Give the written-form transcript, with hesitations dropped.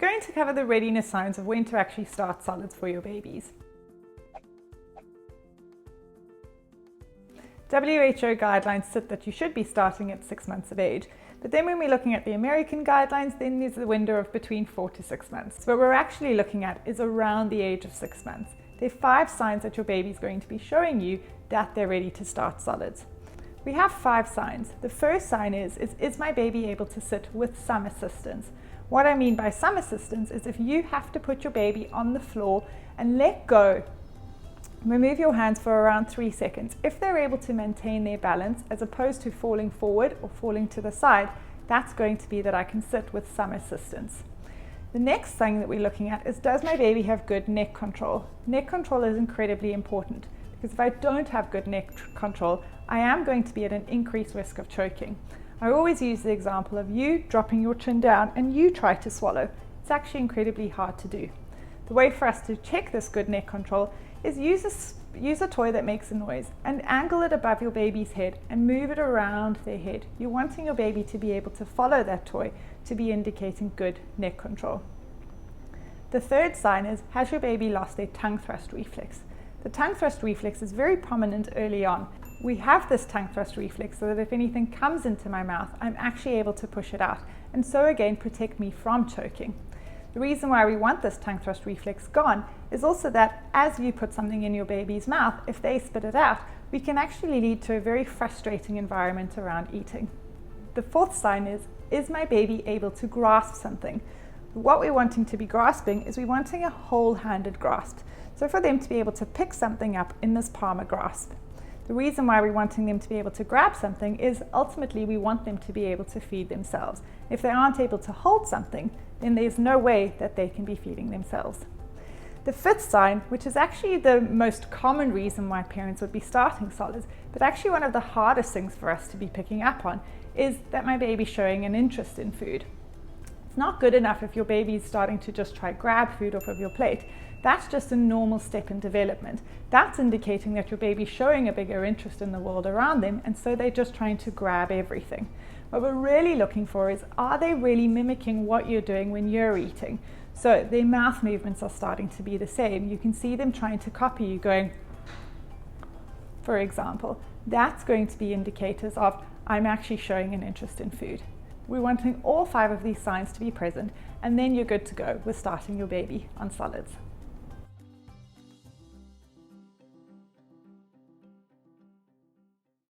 going to cover the readiness signs of when to actually start solids for your babies. WHO guidelines sit that you should be starting at 6 months of age, but then when we're looking at the American guidelines, then there's a window of between 4 to 6 months. So what we're actually looking at is around the age of 6 months. There are 5 signs that your baby's going to be showing you that they're ready to start solids. We have 5 signs. The first sign is my baby able to sit with some assistance? What I mean by some assistance is if you have to put your baby on the floor and let go, remove your hands for around 3 seconds. If they're able to maintain their balance as opposed to falling forward or falling to the side, that's going to be that I can sit with some assistance. The next thing that we're looking at is, does my baby have good neck control? Neck control is incredibly important because if I don't have good neck control, I am going to be at an increased risk of choking. I always use the example of you dropping your chin down and you try to swallow. It's actually incredibly hard to do. The way for us to check this good neck control is use a toy that makes a noise and angle it above your baby's head and move it around their head. You're wanting your baby to be able to follow that toy to be indicating good neck control. The third sign is, has your baby lost their tongue thrust reflex? The tongue thrust reflex is very prominent early on. We have this tongue thrust reflex so that if anything comes into my mouth, I'm actually able to push it out and so again protect me from choking. The reason why we want this tongue thrust reflex gone is also that as you put something in your baby's mouth, if they spit it out, we can actually lead to a very frustrating environment around eating. The fourth sign is my baby able to grasp something? What we're wanting to be grasping is we're wanting a whole-handed grasp. So for them to be able to pick something up in this palmar grasp. The reason why we're wanting them to be able to grab something is ultimately we want them to be able to feed themselves. If they aren't able to hold something, then there's no way that they can be feeding themselves. The fifth sign, which is actually the most common reason why parents would be starting solids, but actually one of the hardest things for us to be picking up on, is that my baby's showing an interest in food. It's not good enough if your baby's starting to just try grab food off of your plate. That's just a normal step in development. That's indicating that your baby's showing a bigger interest in the world around them, and so they're just trying to grab everything. What we're really looking for is, are they really mimicking what you're doing when you're eating? So their mouth movements are starting to be the same. You can see them trying to copy you going, for example. That's going to be indicators of, I'm actually showing an interest in food. We're wanting all 5 of these signs to be present, and then you're good to go with starting your baby on solids.